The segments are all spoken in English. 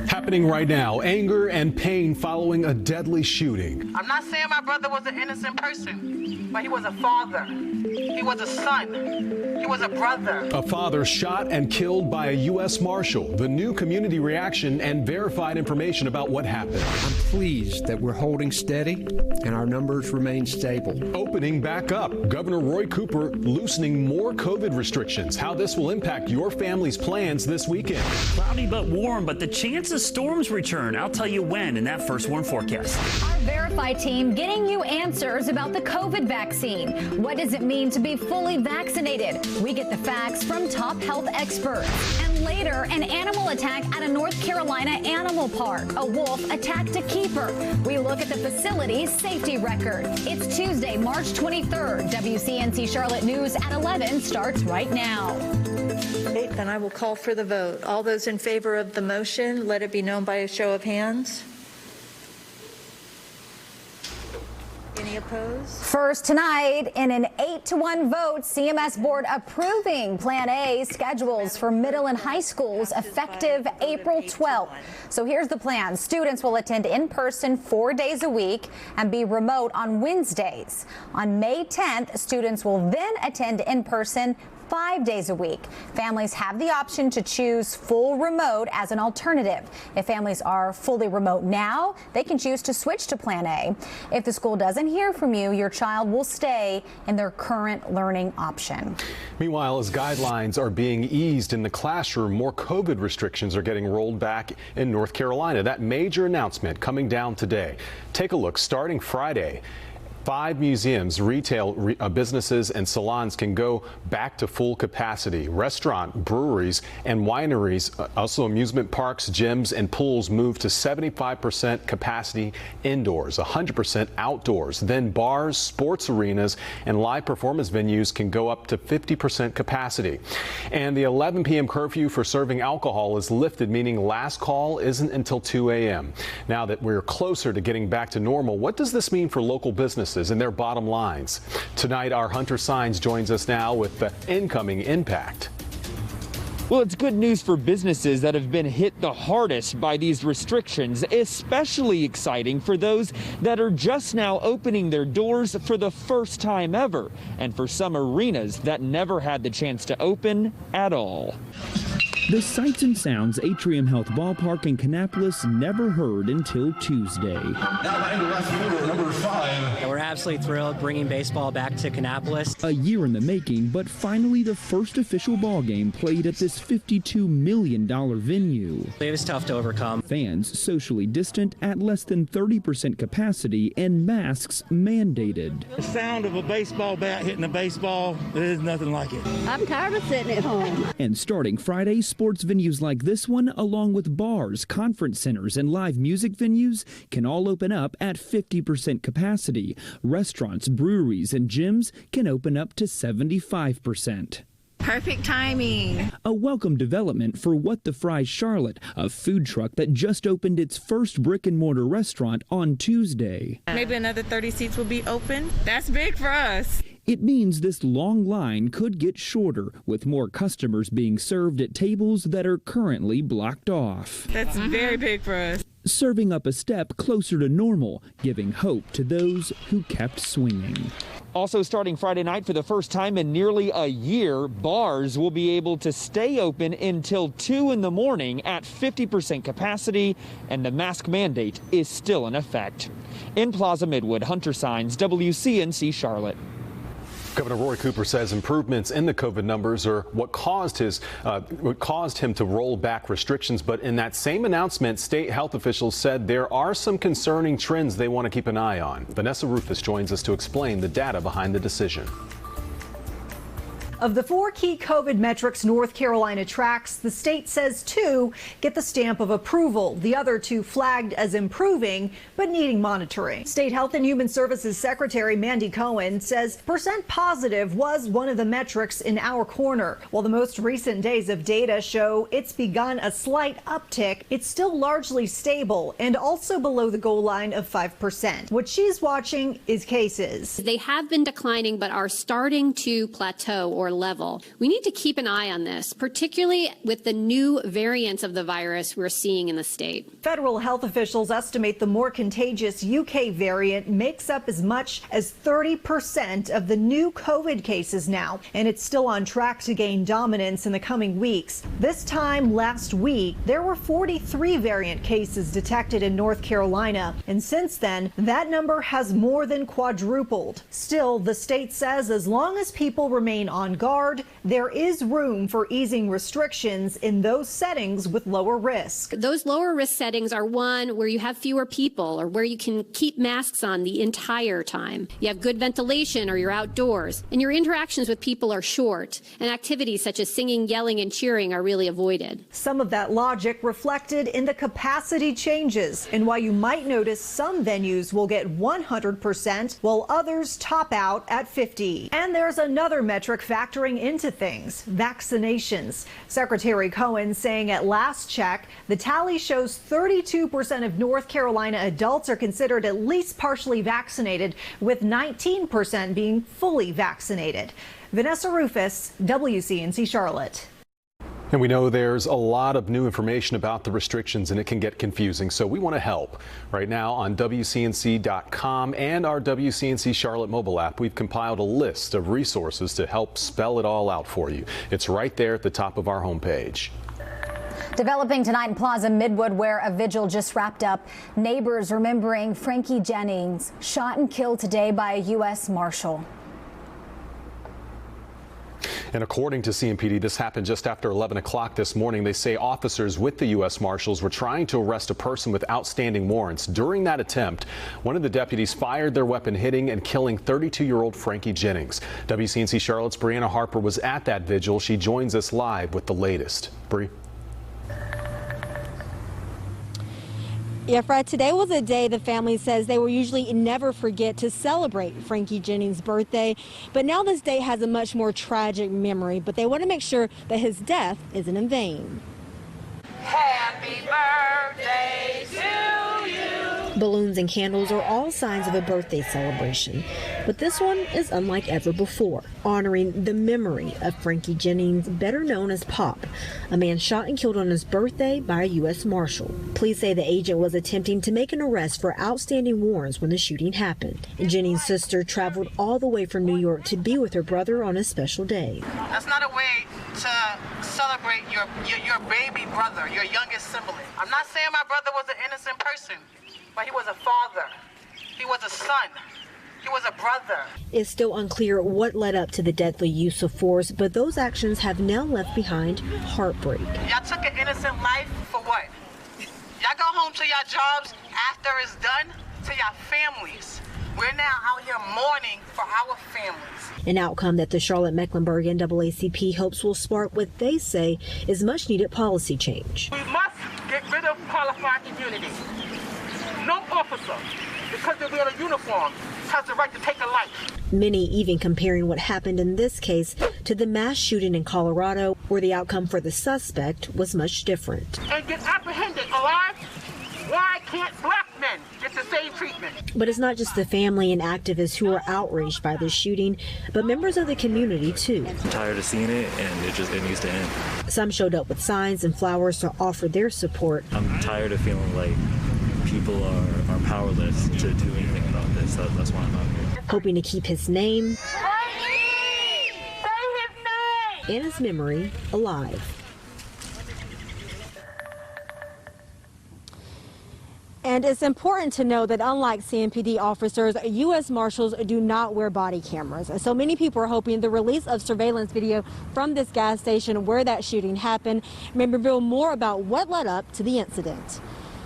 Happening right now, anger and pain following a deadly shooting. I'm not saying my brother was an innocent person, but he was a father. He was a son. He was a brother. A father shot and killed by a U.S. Marshal. The new community reaction and verified information about what happened. I'm pleased that we're holding steady and our numbers remain stable. Opening back up. Governor Roy Cooper loosening more COVID restrictions. How this will impact your family's plans this weekend. Cloudy but warm, but the chance of storms return. I'll tell you when in that first warn forecast. Our Verify team getting you answers about the COVID vaccine. What does it mean to be fully vaccinated? We get the facts from top health experts. And later, an animal attack at a North Carolina animal park. A wolf attacked a keeper. We look at the facility's safety record. It's Tuesday, March 23rd. WCNC Charlotte News at 11 starts right now. Okay, then I will call for the vote. All those in favor of the motion, let it be known by a show of hands. Any opposed? First tonight, in an 8-1 vote, CMS board approving Plan A schedules for middle and high schools effective April 12th. So here's the plan. Students will attend in person 4 days a week and be remote on Wednesdays. On May 10th, students will then attend in person 5 days a week. Families have the option to choose full remote as an alternative. If families are fully remote now, they can choose to switch to Plan A. If the school doesn't hear from you, your child will stay in their current learning option. Meanwhile, as guidelines are being eased in the classroom, more COVID restrictions are getting rolled back in North Carolina. That major announcement coming down today. Take a look. Starting Friday, 5 museums, retail businesses and salons can go back to full capacity. Restaurant, breweries and wineries, also amusement parks, gyms and pools move to 75% capacity indoors, 100% outdoors. Then bars, sports arenas and live performance venues can go up to 50% capacity. And the 11 p.m. curfew for serving alcohol is lifted, meaning last call isn't until 2 a.m. Now that we're closer to getting back to normal, what does this mean for local businesses and their bottom lines? Tonight, our Hunter Signs joins us now with the incoming impact. Well, it's good news for businesses that have been hit the hardest by these restrictions, especially exciting for those that are just now opening their doors for the first time ever, and for some arenas that never had the chance to open at all. The sights and sounds Atrium Health Ballpark in Kannapolis never heard until Tuesday. Now into left fielder, number 5. We're absolutely thrilled bringing baseball back to Kannapolis. A year in the making, but finally the first official ball game played at this $52 million venue. It was tough to overcome. Fans socially distant at less than 30% capacity and masks mandated. The sound of a baseball bat hitting a baseball, there's nothing like it. I'm tired of sitting at home. And starting Friday, sports venues like this one, along with bars, conference centers, and live music venues, can all open up at 50% capacity. Restaurants, breweries, and gyms can open up to 75%. Perfect timing. A welcome development for What the Fries Charlotte, a food truck that just opened its first brick-and-mortar restaurant on Tuesday. Maybe another 30 seats will be open. That's big for us. It means this long line could get shorter, with more customers being served at tables that are currently blocked off. That's very big for us. Serving up a step closer to normal, giving hope to those who kept swinging. Also starting Friday night for the first time in nearly a year, bars will be able to stay open until 2 in the morning at 50% capacity, and the mask mandate is still in effect. In Plaza Midwood, Hunter Signs, WCNC Charlotte. Governor Roy Cooper says improvements in the COVID numbers are what caused him to roll back restrictions. But in that same announcement, state health officials said there are some concerning trends they want to keep an eye on. Vanessa Rufus joins us to explain the data behind the decision. Of the 4 key COVID metrics North Carolina tracks, the state says 2 get the stamp of approval. The other 2 flagged as improving, but needing monitoring. State Health and Human Services Secretary Mandy Cohen says percent positive was one of the metrics in our corner. While the most recent days of data show it's begun a slight uptick, it's still largely stable and also below the goal line of 5%. What she's watching is cases. They have been declining, but are starting to plateau or lower level. We need to keep an eye on this, particularly with the new variants of the virus we're seeing in the state. Federal health officials estimate the more contagious UK variant makes up as much as 30% of the new COVID cases now, and it's still on track to gain dominance in the coming weeks. This time last week, there were 43 variant cases detected in North Carolina, and since then, that number has more than quadrupled. Still, the state says as long as people remain on guard, there is room for easing restrictions in those settings with lower risk. Those lower risk settings are one where you have fewer people or where you can keep masks on the entire time. You have good ventilation or you're outdoors, and your interactions with people are short, and activities such as singing, yelling, and cheering are really avoided. Some of that logic reflected in the capacity changes and why you might notice some venues will get 100% while others top out at 50. And there's another metric factoring into things: vaccinations. Secretary Cohen saying at last check, the tally shows 32% of North Carolina adults are considered at least partially vaccinated, with 19% being fully vaccinated. Vanessa Rufus, WCNC Charlotte. And we know there's a lot of new information about the restrictions and it can get confusing, so we want to help. Right now on WCNC.com and our WCNC Charlotte mobile app, we've compiled a list of resources to help spell it all out for you. It's right there at the top of our homepage. Developing tonight in Plaza Midwood, where a vigil just wrapped up. Neighbors remembering Frankie Jennings, shot and killed today by a U.S. Marshal. And according to CMPD, this happened just after 11 o'clock this morning. They say officers with the U.S. Marshals were trying to arrest a person with outstanding warrants. During that attempt, one of the deputies fired their weapon, hitting and killing 32-year-old Frankie Jennings. WCNC Charlotte's Brianna Harper was at that vigil. She joins us live with the latest. Bree. Yeah, Fred, today was a day the family says they will usually never forget to celebrate Frankie Jennings' birthday. But now this day has a much more tragic memory, but they want to make sure that his death isn't in vain. Happy birthday to you. Balloons and candles are all signs of a birthday celebration, but this one is unlike ever before, honoring the memory of Frankie Jennings, better known as Pop, a man shot and killed on his birthday by a U.S. Marshal. Police say the agent was attempting to make an arrest for outstanding warrants when the shooting happened, and Jennings' sister traveled all the way from New York to be with her brother on his special day. That's not a way to celebrate your baby brother, your youngest sibling. I'm not saying my brother was an innocent person, but he was a father, he was a son, he was a brother. It's still unclear what led up to the deadly use of force, but those actions have now left behind heartbreak. Y'all took an innocent life for what? Y'all go home to your jobs after it's done, to your families. We're now out here mourning for our families. An outcome that the Charlotte-Mecklenburg NAACP hopes will spark what they say is much needed policy change. We must get rid of qualified immunity. No officer, because they wear a uniform, has the right to take a life. Many even comparing what happened in this case to the mass shooting in Colorado, where the outcome for the suspect was much different. And get apprehended alive? Why can't black men get the same treatment? But it's not just the family and activists who are outraged by this shooting, but members of the community too. I'm tired of seeing it, and it needs to end. Some showed up with signs and flowers to offer their support. I'm tired of feeling like people are powerless to do anything about this. That's why I'm out here. Hoping to keep his name and his memory alive. And it's important to know that unlike CMPD officers, U.S. Marshals do not wear body cameras. So many people are hoping the release of surveillance video from this gas station where that shooting happened may reveal more about what led up to the incident.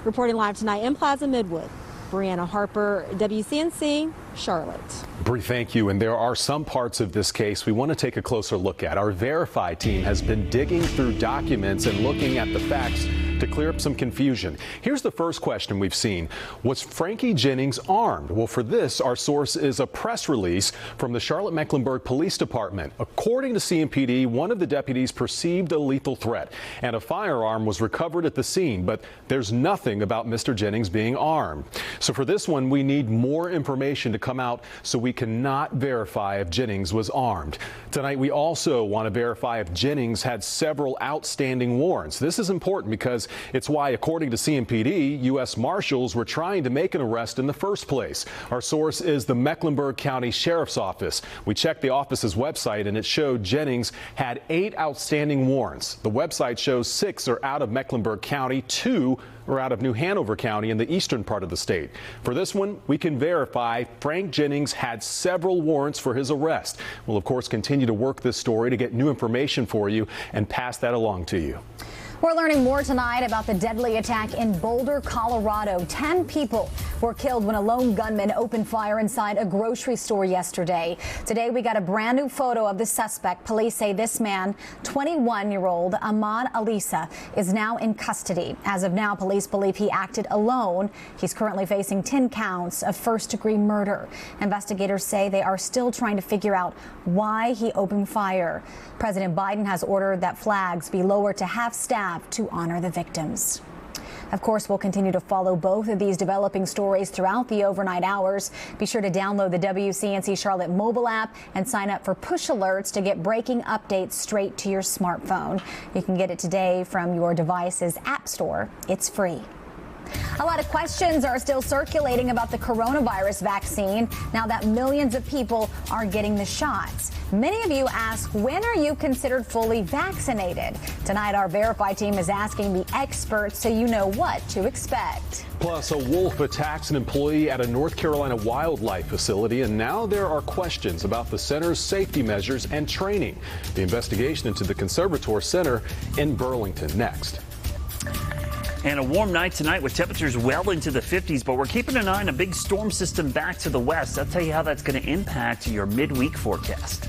Reporting live tonight in Plaza Midwood, Brianna Harper, WCNC, Charlotte. Bree, thank you. And there are some parts of this case we want to take a closer look at. Our Verify team has been digging through documents and looking at the facts to clear up some confusion. Here's the first question we've seen. Was Frankie Jennings armed? Well, for this, our source is a press release from the Charlotte-Mecklenburg Police Department. According to CMPD, one of the deputies perceived a lethal threat, and a firearm was recovered at the scene, but there's nothing about Mr. Jennings being armed. So for this one, we need more information to come out so we cannot verify if Jennings was armed. Tonight, we also want to verify if Jennings had several outstanding warrants. This is important because it's why, according to CMPD, U.S. Marshals were trying to make an arrest in the first place. Our source is the Mecklenburg County Sheriff's Office. We checked the office's website and it showed Jennings had 8 outstanding warrants. The website shows 6 are out of Mecklenburg County, 2 are out of New Hanover County in the eastern part of the state. For this one, we can verify Frank Jennings had several warrants for his arrest. We'll, of course, continue to work this story to get new information for you and pass that along to you. We're learning more tonight about the deadly attack in Boulder, Colorado. 10 people were killed when a lone gunman opened fire inside a grocery store yesterday. Today, we got a brand new photo of the suspect. Police say this man, 21-year-old Ahmad Alisa, is now in custody. As of now, police believe he acted alone. He's currently facing 10 counts of first-degree murder. Investigators say they are still trying to figure out why he opened fire. President Biden has ordered that flags be lowered to half-staff to honor the victims. Of course, we'll continue to follow both of these developing stories throughout the overnight hours. Be sure to download the WCNC Charlotte mobile app and sign up for push alerts to get breaking updates straight to your smartphone. You can get it today from your device's app store. It's free. A lot of questions are still circulating about the coronavirus vaccine now that millions of people are getting the shots. Many of you ask, when are you considered fully vaccinated? Tonight, our Verify team is asking the experts so you know what to expect. Plus, a wolf attacks an employee at a North Carolina wildlife facility, and now there are questions about the center's safety measures and training. The investigation into the Conservator Center in Burlington next. And a warm night tonight with temperatures well into the 50s, but we're keeping an eye on a big storm system back to the west. I'll tell you how that's going to impact your midweek forecast.